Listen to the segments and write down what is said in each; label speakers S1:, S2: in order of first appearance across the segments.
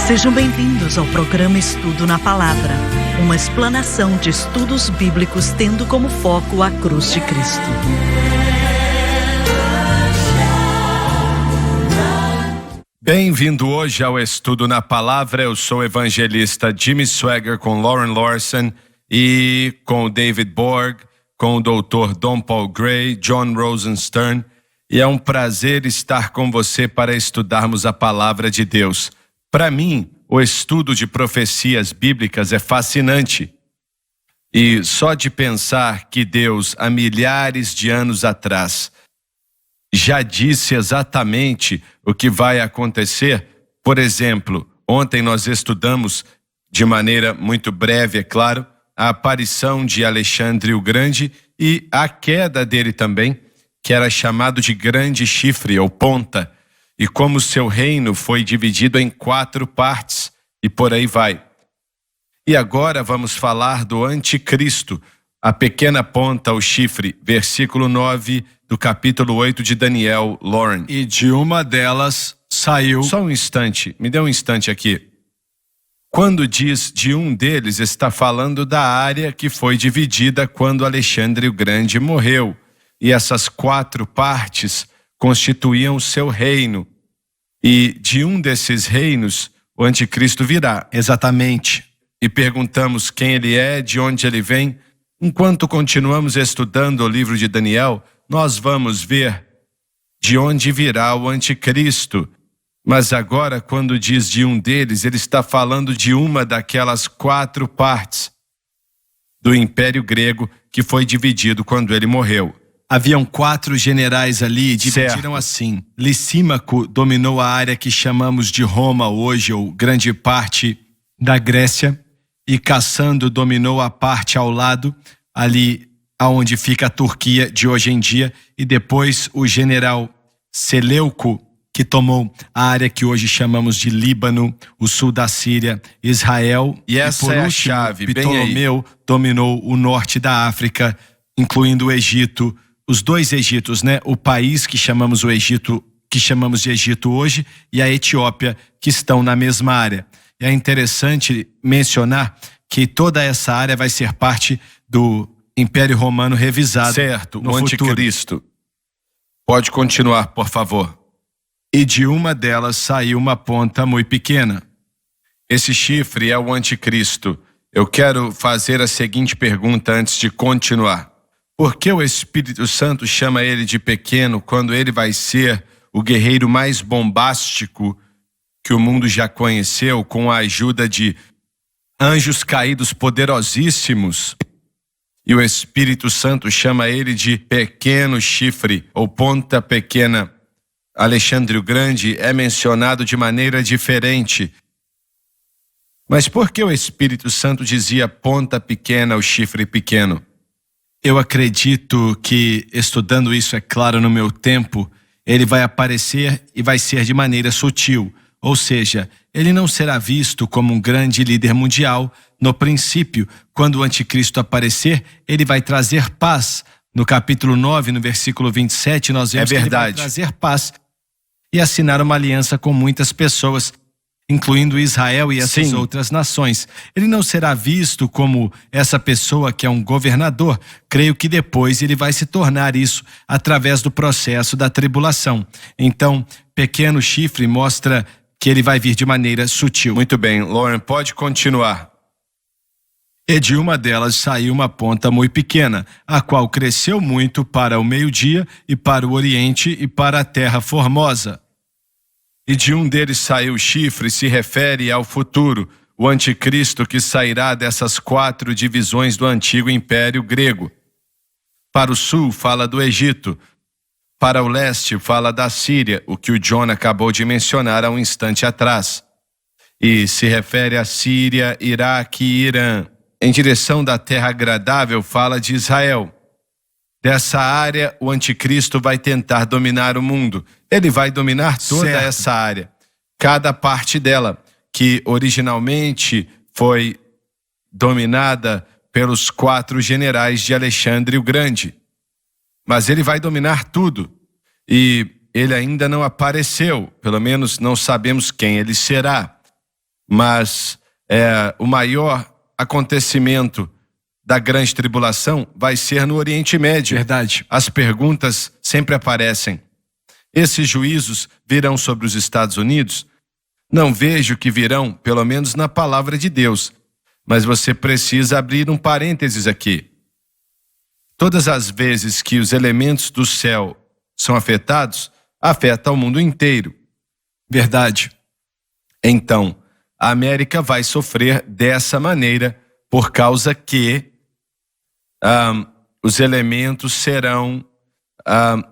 S1: Sejam bem-vindos ao programa Estudo na Palavra, uma explanação de estudos bíblicos tendo como foco a cruz de Cristo.
S2: Bem-vindo hoje ao Estudo na Palavra. Eu sou o evangelista Jimmy Swaggart com Lauren Larson e com o David Borg, com o Dr. Don Paul Gray, John Rosenstern. E é um prazer estar com você para estudarmos a Palavra de Deus. Para mim, o estudo de profecias bíblicas é fascinante. E só de pensar que Deus, há milhares de anos atrás, já disse exatamente o que vai acontecer. Por exemplo, ontem nós estudamos, de maneira muito breve, é claro, a aparição de Alexandre o Grande e a queda dele também, que era chamado de grande chifre ou ponta, e como seu reino foi dividido em 4 partes, e por aí vai. E agora vamos falar do anticristo, a pequena ponta, o chifre, versículo 9 do capítulo 8 de Daniel, Lauren.
S3: E de uma delas saiu...
S2: Só um instante, me dê um instante aqui. Quando diz de um deles, está falando da área que foi dividida quando Alexandre o Grande morreu. E essas 4 partes constituíam o seu reino. E de um desses reinos, o anticristo virá.
S3: Exatamente.
S2: E perguntamos quem ele é, de onde ele vem. Enquanto continuamos estudando o livro de Daniel, nós vamos ver de onde virá o anticristo. Mas agora, quando diz de um deles, ele está falando de uma daquelas 4 partes do Império Grego que foi dividido quando ele morreu.
S3: Haviam 4 generais ali e dividiram
S2: Certo.
S3: assim. Licímaco dominou a área que chamamos de Roma hoje, ou grande parte da Grécia, e Cassandro dominou a parte ao lado, ali aonde fica a Turquia de hoje em dia, e depois o general Seleuco, que tomou a área que hoje chamamos de Líbano, o sul da Síria, Israel.
S2: E essa
S3: por
S2: é a
S3: último,
S2: chave, bem aí.
S3: Ptolomeu dominou o norte da África, incluindo o Egito, os 2 Egitos, né? O país que chamamos o Egito, que chamamos de Egito hoje, e a Etiópia, que estão na mesma área. E é interessante mencionar que toda essa área vai ser parte do Império Romano revisado.
S2: Certo,
S3: no
S2: o
S3: futuro.
S2: anticristo. Pode continuar, por favor.
S3: E de uma delas saiu uma ponta muito pequena.
S2: Esse chifre é o anticristo. Eu quero fazer a seguinte pergunta antes de continuar. Por que o Espírito Santo chama ele de pequeno quando ele vai ser o guerreiro mais bombástico que o mundo já conheceu, com a ajuda de anjos caídos poderosíssimos? E o Espírito Santo chama ele de pequeno chifre ou ponta pequena. Alexandre o Grande é mencionado de maneira diferente. Mas por que o Espírito Santo dizia ponta pequena ou chifre pequeno?
S3: Eu acredito que, estudando isso, é claro, no meu tempo, ele vai aparecer e vai ser de maneira sutil. Ou seja, ele não será visto como um grande líder mundial. No princípio, quando o anticristo aparecer, ele vai trazer paz. No capítulo 9, no versículo 27, nós vemos que ele vai trazer paz e assinar uma aliança com muitas pessoas, incluindo Israel e essas outras nações. Ele não será visto como essa pessoa que é um governador. Creio que depois ele vai se tornar isso através do processo da tribulação. Então, pequeno chifre mostra que ele vai vir de maneira sutil.
S2: Muito bem, Lauren, pode continuar.
S3: E de uma delas saiu uma ponta muito pequena, a qual cresceu muito para o meio-dia e para o oriente e para a terra formosa.
S2: E de um deles saiu o chifre, se refere ao futuro, o anticristo que sairá dessas 4 divisões do antigo Império Grego. Para o sul fala do Egito, para o leste fala da Síria, o que o John acabou de mencionar há um instante atrás. E se refere a Síria, Iraque e Irã. Em direção da terra agradável fala de Israel. Dessa área, o anticristo vai tentar dominar o mundo. Ele vai dominar toda essa área, cada parte dela, que originalmente foi dominada pelos 4 generais de Alexandre o Grande. Mas ele vai dominar tudo. E ele ainda não apareceu, pelo menos não sabemos quem ele será. mas o maior acontecimento da grande tribulação vai ser no Oriente Médio.
S3: Verdade.
S2: As perguntas sempre aparecem. Esses juízos virão sobre os Estados Unidos? Não vejo que virão, pelo menos na palavra de Deus. Mas você precisa abrir um parênteses aqui. Todas as vezes que os elementos do céu são afetados, afeta o mundo inteiro.
S3: Verdade.
S2: Então, a América vai sofrer dessa maneira por causa que os elementos serão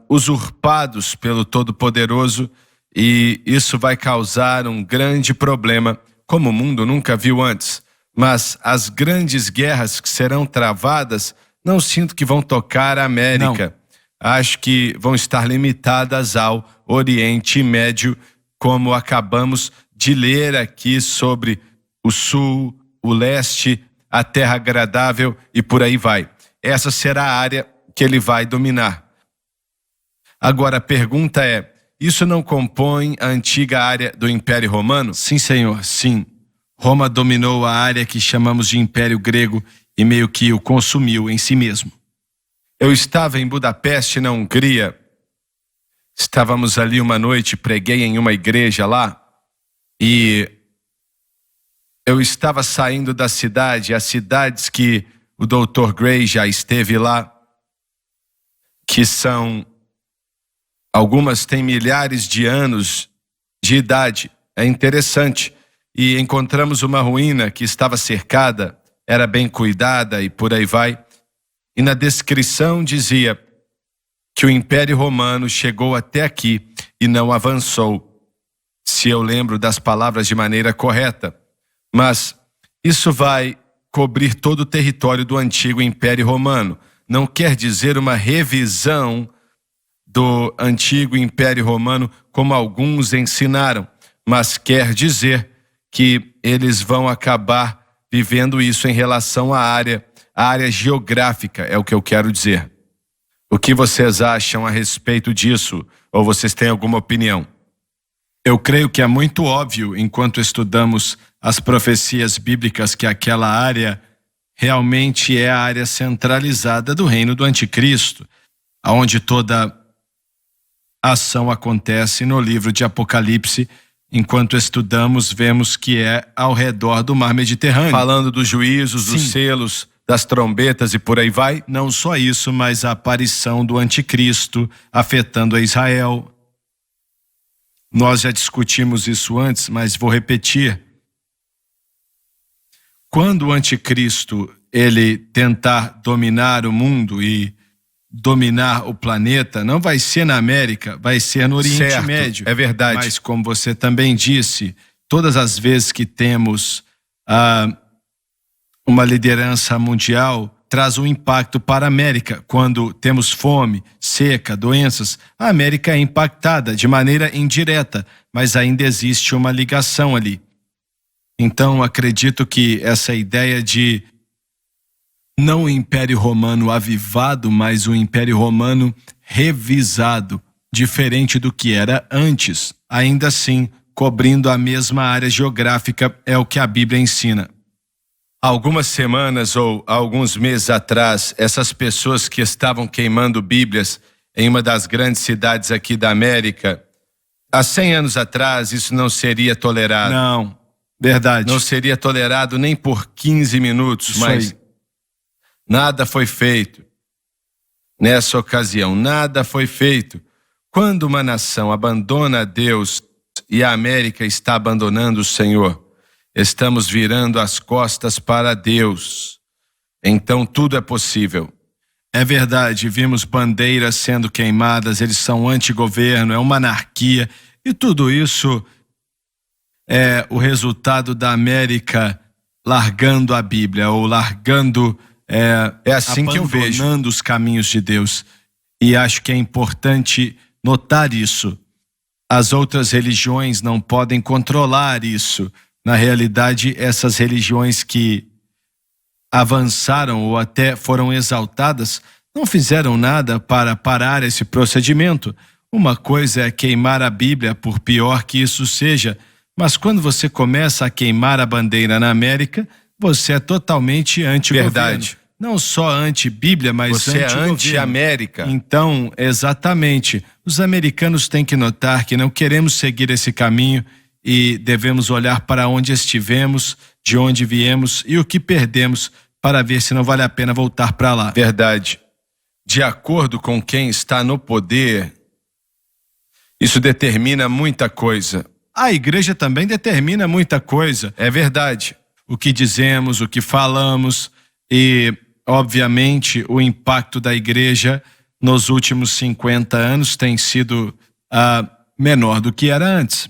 S2: usurpados pelo Todo-Poderoso e isso vai causar um grande problema, como o mundo nunca viu antes. Mas as grandes guerras que serão travadas, não sinto que vão tocar a América. Não. Acho que vão estar limitadas ao Oriente Médio, como acabamos de ler aqui sobre o Sul, o Leste, a Terra Agradável e por aí vai. Essa será a área que ele vai dominar. Agora a pergunta é, isso não compõe a antiga área do Império Romano?
S3: Sim, senhor, sim. Roma dominou a área que chamamos de Império Grego e meio que o consumiu em si mesmo.
S2: Eu estava em Budapeste, na Hungria. Estávamos ali uma noite, preguei em uma igreja lá e eu estava saindo da cidade, as cidades que o Dr. Gray já esteve lá, que são, algumas têm milhares de anos de idade, é interessante. E encontramos uma ruína que estava cercada, era bem cuidada e por aí vai. E na descrição dizia que o Império Romano chegou até aqui e não avançou, se eu lembro das palavras de maneira correta. Mas isso vai cobrir todo o território do antigo Império Romano. Não quer dizer uma revisão do antigo Império Romano, como alguns ensinaram, mas quer dizer que eles vão acabar vivendo isso em relação à área geográfica, é o que eu quero dizer. O que vocês acham a respeito disso? Ou vocês têm alguma opinião?
S3: Eu creio que é muito óbvio, enquanto estudamos as profecias bíblicas, que aquela área realmente é a área centralizada do reino do anticristo, onde toda ação acontece no livro de Apocalipse. Enquanto estudamos, vemos que é ao redor do mar Mediterrâneo.
S2: Falando dos juízos, dos selos, das trombetas e por aí vai?
S3: Não só isso, mas a aparição do anticristo afetando a Israel. Nós já discutimos isso antes, mas vou repetir. Quando o anticristo ele tentar dominar o mundo e dominar o planeta, não vai ser na América, vai ser no Oriente Médio.
S2: É verdade.
S3: Mas como você também disse, todas as vezes que temos uma liderança mundial, traz um impacto para a América. Quando temos fome, seca, doenças, a América é impactada de maneira indireta, mas ainda existe uma ligação ali. Então, acredito que essa ideia de não o Império Romano avivado, mas o Império Romano revisado, diferente do que era antes, ainda assim, cobrindo a mesma área geográfica, é o que a Bíblia ensina.
S2: Algumas semanas ou alguns meses atrás, essas pessoas que estavam queimando Bíblias em uma das grandes cidades aqui da América, há 100 anos atrás isso não seria tolerado.
S3: Não, verdade.
S2: Não seria tolerado nem por 15 minutos,
S3: isso
S2: mas
S3: aí.
S2: Nada foi feito. Nessa ocasião, nada foi feito. Quando uma nação abandona a Deus e a América está abandonando o Senhor, estamos virando as costas para Deus. Então tudo é possível.
S3: É verdade, vimos bandeiras sendo queimadas, eles são antigoverno, é uma anarquia, e tudo isso é o resultado da América largando a Bíblia, ou largando,
S2: é assim que eu vejo,
S3: abandonando os caminhos de Deus. E acho que é importante notar isso. As outras religiões não podem controlar isso. Na realidade, essas religiões que avançaram ou até foram exaltadas não fizeram nada para parar esse procedimento. Uma coisa é queimar a Bíblia, por pior que isso seja, Mas quando você começa a queimar a bandeira na América, você é totalmente anti-governo.
S2: Verdade.
S3: Não só anti-Bíblia, mas
S2: Você é
S3: anti-governo.
S2: anti-América.
S3: Então, exatamente, os americanos têm que notar que não queremos seguir esse caminho e devemos olhar para onde estivemos, de onde viemos e o que perdemos para ver se não vale a pena voltar para lá.
S2: Verdade. De acordo com quem está no poder, isso determina muita coisa.
S3: A igreja também determina muita coisa.
S2: É verdade.
S3: O que dizemos, o que falamos e, obviamente, o impacto da igreja nos últimos 50 anos tem sido menor do que era antes.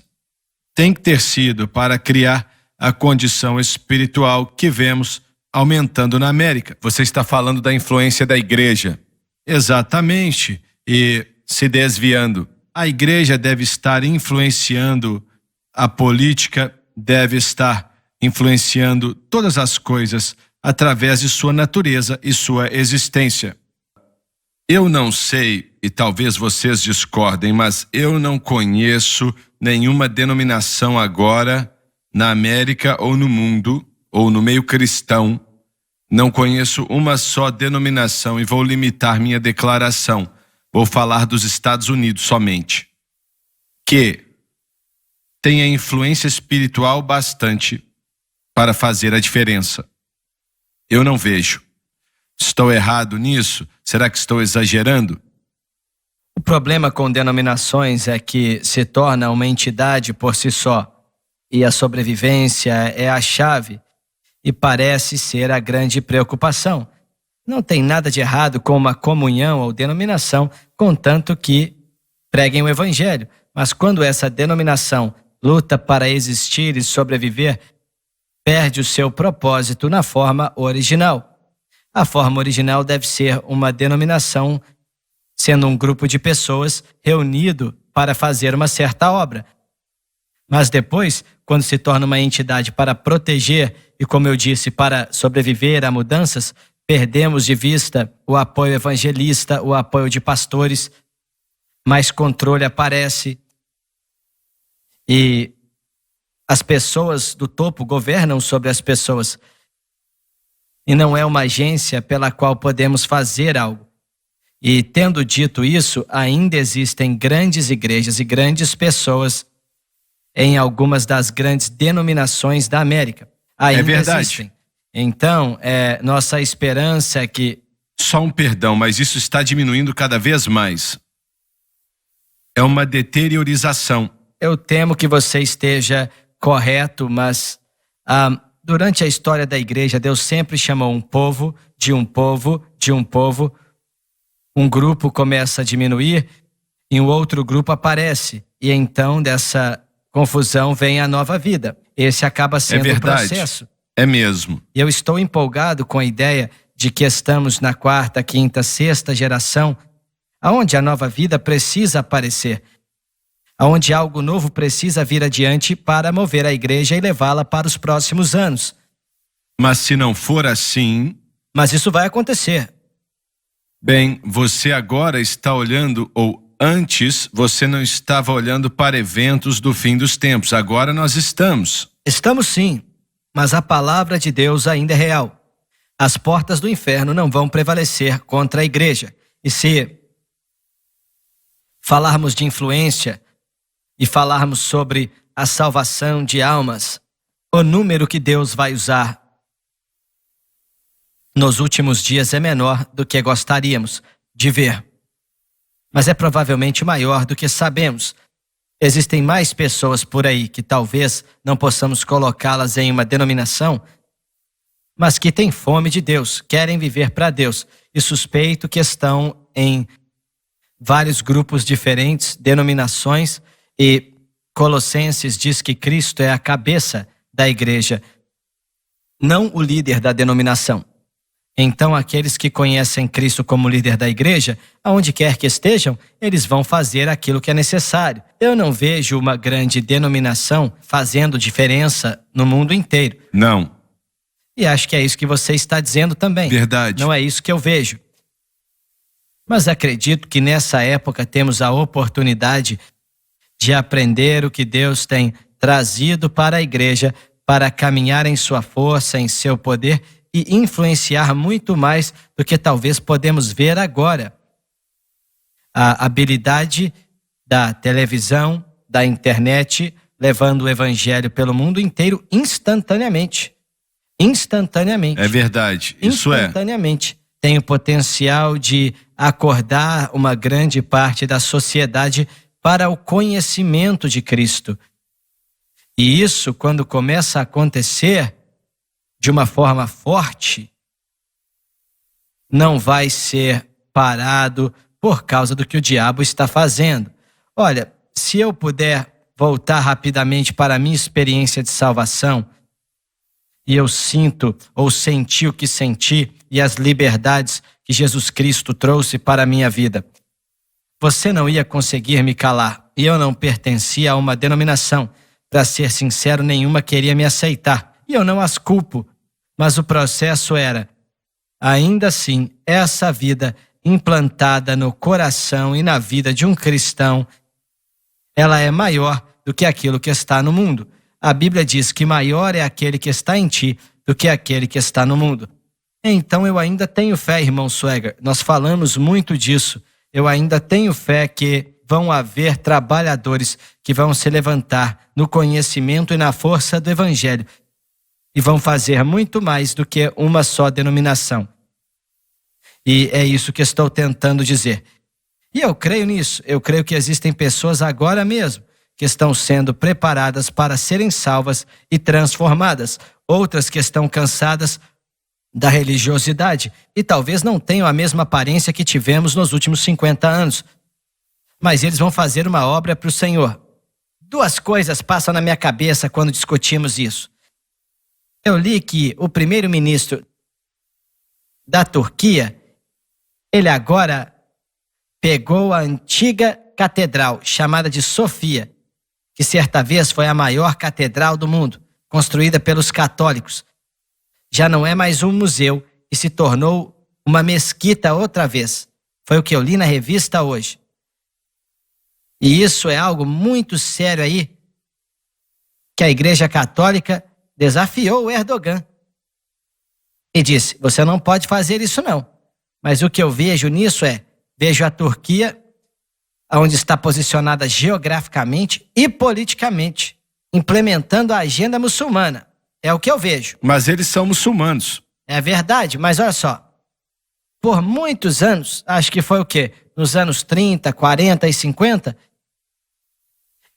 S3: Tem que ter sido para criar a condição espiritual que vemos aumentando na América.
S2: Você está falando da influência da igreja.
S3: Exatamente. E
S2: Se desviando.
S3: a igreja deve estar influenciando a política, deve estar influenciando todas as coisas através de sua natureza e sua existência.
S2: Eu não sei, e talvez vocês discordem, mas eu não conheço nenhuma denominação agora na América ou no mundo, ou no meio cristão. Não conheço uma só denominação e vou limitar minha declaração. Vou falar dos Estados Unidos somente. Que tenha influência espiritual bastante para fazer a diferença. Eu não vejo. Estou errado nisso? Será que estou exagerando?
S4: O problema com denominações é que se torna uma entidade por si só, e a sobrevivência é a chave, e parece ser a grande preocupação. Não tem nada de errado com uma comunhão ou denominação, contanto que preguem o evangelho, mas quando essa denominação luta para existir e sobreviver, perde o seu propósito na forma original. A forma original deve ser uma denominação, sendo um grupo de pessoas reunido para fazer uma certa obra. Mas depois, quando se torna uma entidade para proteger e, como eu disse, para sobreviver a mudanças, perdemos de vista o apoio evangelista, o apoio de pastores, mais controle aparece e as pessoas do topo governam sobre as pessoas. E não é uma agência pela qual podemos fazer algo. E tendo dito isso, ainda existem grandes igrejas e grandes pessoas em algumas das grandes denominações da América. Ainda
S2: É verdade.
S4: existem. Então, nossa esperança é que...
S2: Só um perdão, mas isso está diminuindo cada vez mais. É uma deteriorização.
S4: Eu temo que você esteja correto, mas durante a história da igreja, Deus sempre chamou um povo, de um povo, de um povo. Um grupo começa a diminuir e um outro grupo aparece. E então dessa confusão vem a nova vida. Esse acaba sendo o
S2: verdade.
S4: processo.
S2: É mesmo.
S4: E eu estou empolgado com a ideia de que estamos na 4ª, 5ª, 6ª geração, onde a nova vida precisa aparecer, onde algo novo precisa vir adiante para mover a igreja e levá-la para os próximos anos.
S2: Mas se não for assim,
S4: Mas isso vai acontecer.
S2: bem, você agora está olhando, ou antes você não estava olhando para eventos do fim dos tempos. Agora nós estamos.
S4: Estamos sim, mas a palavra de Deus ainda é real. As portas do inferno não vão prevalecer contra a igreja. E se falarmos de influência e falarmos sobre a salvação de almas, o número que Deus vai usar nos últimos dias é menor do que gostaríamos de ver. Mas é provavelmente maior do que sabemos. Existem mais pessoas por aí que talvez não possamos colocá-las em uma denominação, mas que têm fome de Deus, querem viver para Deus, e suspeito que estão em vários grupos diferentes, denominações, e Colossenses diz que Cristo é a cabeça da igreja, não o líder da denominação. Então, aqueles que conhecem Cristo como líder da igreja, aonde quer que estejam, eles vão fazer aquilo que é necessário. Eu não vejo uma grande denominação fazendo diferença no mundo inteiro.
S2: Não.
S4: E acho que é isso que você está dizendo também.
S2: Verdade.
S4: Não é isso que eu vejo. Mas acredito que nessa época temos a oportunidade de aprender o que Deus tem trazido para a igreja para caminhar em sua força, em seu poder e influenciar muito mais do que talvez podemos ver agora. A habilidade da televisão, da internet, levando o evangelho pelo mundo inteiro instantaneamente. Instantaneamente.
S3: É verdade, isso é.
S4: Instantaneamente. Tem o potencial de acordar uma grande parte da sociedade para o conhecimento de Cristo. E isso, quando começa a acontecer de uma forma forte, não vai ser parado por causa do que o diabo está fazendo. Olha, se eu puder voltar rapidamente para a minha experiência de salvação, e eu sinto ou senti o que senti e as liberdades que Jesus Cristo trouxe para a minha vida, você não ia conseguir me calar. E eu não pertencia a uma denominação. Para ser sincero, nenhuma queria me aceitar. E eu não as culpo. Mas o processo era, ainda assim, essa vida implantada no coração e na vida de um cristão, ela é maior do que aquilo que está no mundo. A Bíblia diz que maior é aquele que está em ti do que aquele que está no mundo. Então eu ainda tenho fé, irmão Swagger. Nós falamos muito disso. Eu ainda tenho fé que vão haver trabalhadores que vão se levantar no conhecimento e na força do Evangelho e vão fazer muito mais do que uma só denominação. E é isso que estou tentando dizer. E eu creio nisso. Eu creio que existem pessoas agora mesmo que estão sendo preparadas para serem salvas e transformadas. Outras que estão cansadas da religiosidade e talvez não tenham a mesma aparência que tivemos nos últimos 50 anos. Mas eles vão fazer uma obra para o Senhor. Duas coisas passam na minha cabeça quando discutimos isso. Eu li que o primeiro-ministro da Turquia, ele agora pegou a antiga catedral chamada de Sofia, que certa vez foi a maior catedral do mundo, construída pelos católicos. Já não é mais um museu e se tornou uma mesquita outra vez. Foi o que eu li na revista hoje. E isso é algo muito sério aí, que a Igreja Católica desafiou o Erdogan. E disse, você não pode fazer isso não. Mas o que eu vejo nisso vejo a Turquia, onde está posicionada geograficamente e politicamente, implementando a agenda muçulmana. É o que eu vejo.
S3: Mas eles são muçulmanos.
S4: É verdade, mas olha só. Por muitos anos, acho que foi o quê? Nos anos 30, 40 e 50,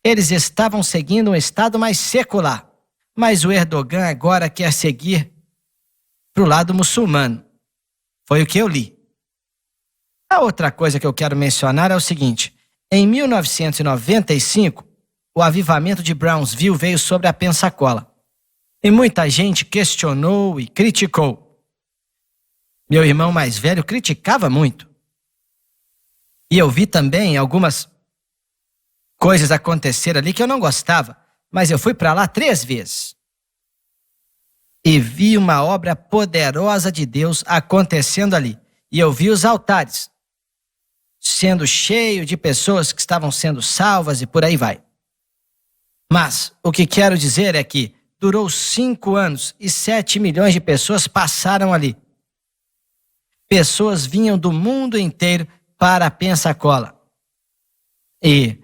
S4: eles estavam seguindo um estado mais secular. Mas o Erdogan agora quer seguir para o lado muçulmano. Foi o que eu li. A outra coisa que eu quero mencionar é o seguinte. Em 1995, o avivamento de Brownsville veio sobre a Pensacola. E muita gente questionou e criticou. Meu irmão mais velho criticava muito. E eu vi também algumas coisas acontecer ali que eu não gostava. Mas eu fui para lá 3 vezes. E vi uma obra poderosa de Deus acontecendo ali. E eu vi os altares sendo cheios de pessoas que estavam sendo salvas e por aí vai. Mas o que quero dizer é que durou 5 anos e 7 milhões de pessoas passaram ali. Pessoas vinham do mundo inteiro para a Pensacola. E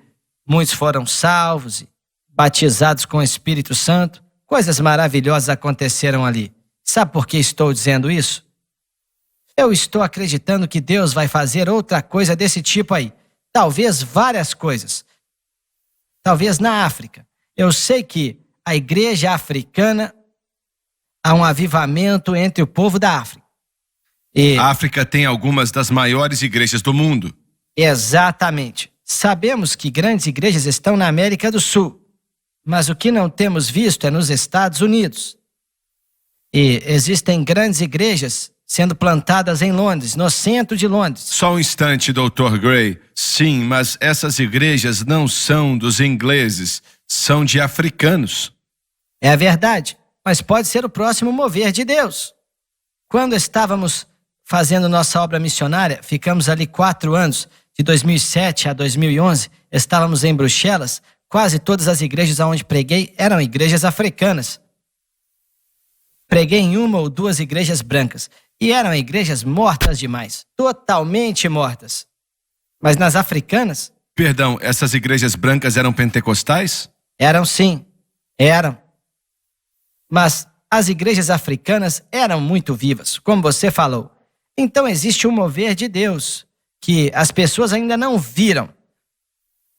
S4: muitos foram salvos e batizados com o Espírito Santo. Coisas maravilhosas aconteceram ali. Sabe por que estou dizendo isso? Eu estou acreditando que Deus vai fazer outra coisa desse tipo aí. Talvez várias coisas. Talvez na África. Eu sei que a igreja africana, há um avivamento entre o povo da África.
S3: A África tem algumas das maiores igrejas do mundo.
S4: Exatamente. Sabemos que grandes igrejas estão na América do Sul. Mas o que não temos visto é nos Estados Unidos. E existem grandes igrejas sendo plantadas em Londres, no centro de Londres.
S3: Só um instante, Dr. Gray. Sim, mas essas igrejas não são dos ingleses, são de africanos.
S4: É verdade, mas pode ser o próximo mover de Deus. Quando estávamos fazendo nossa obra missionária, ficamos ali 4 anos, de 2007 a 2011, estávamos em Bruxelas, quase todas as igrejas aonde preguei eram igrejas africanas. Preguei em uma ou duas igrejas brancas e eram igrejas mortas demais, totalmente mortas. Mas nas africanas,
S3: Perdão, essas igrejas brancas eram pentecostais?
S4: eram sim, eram. Mas as igrejas africanas eram muito vivas, como você falou. Então existe um mover de Deus que as pessoas ainda não viram,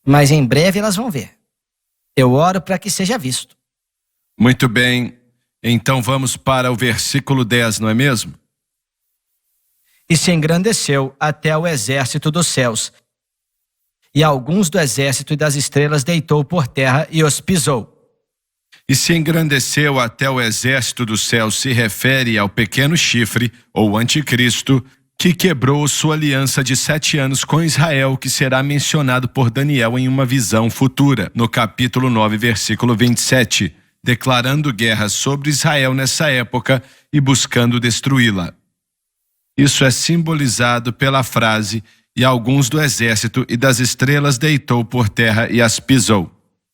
S4: mas em breve elas vão ver. Eu oro para que seja visto.
S3: Muito bem. Então vamos para o versículo 10, não é mesmo?
S4: E se engrandeceu até o exército dos céus, e alguns do exército e das estrelas deitou por terra e os pisou.
S3: E se engrandeceu até o exército do céu se refere ao pequeno chifre, ou anticristo, que quebrou sua aliança de 7 anos com Israel, que será mencionado por Daniel em uma visão futura, no capítulo 9, versículo 27, declarando guerra sobre Israel nessa época e buscando destruí-la. Isso é simbolizado pela frase, e alguns do exército e das estrelas deitou por terra e as pisou,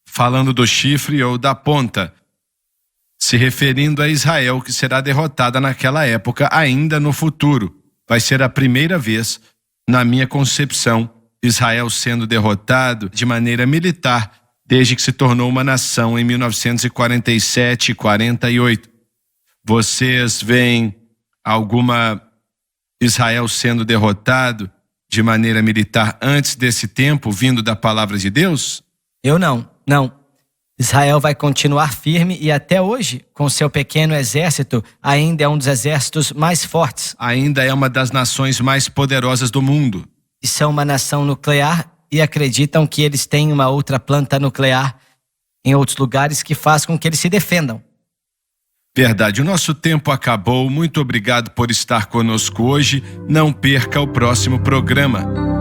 S3: falando do chifre ou da ponta, se referindo a Israel, que será derrotada naquela época ainda no futuro. Vai ser a primeira vez, na minha concepção, Israel sendo derrotado de maneira militar desde que se tornou uma nação em 1947 e 48. Vocês veem alguma Israel sendo derrotado de maneira militar antes desse tempo, vindo da palavra de Deus?
S4: Eu não. Israel vai continuar firme e até hoje, com seu pequeno exército, ainda é um dos exércitos mais fortes.
S3: Ainda é uma das nações mais poderosas do mundo.
S4: E são uma nação nuclear e acreditam que eles têm uma outra planta nuclear em outros lugares que faz com que eles se defendam.
S3: Verdade, o nosso tempo acabou. Muito obrigado por estar conosco hoje. Não perca o próximo programa.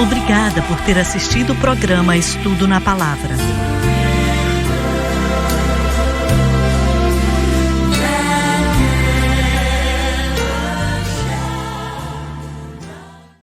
S1: Obrigada por ter assistido o programa Estudo na Palavra.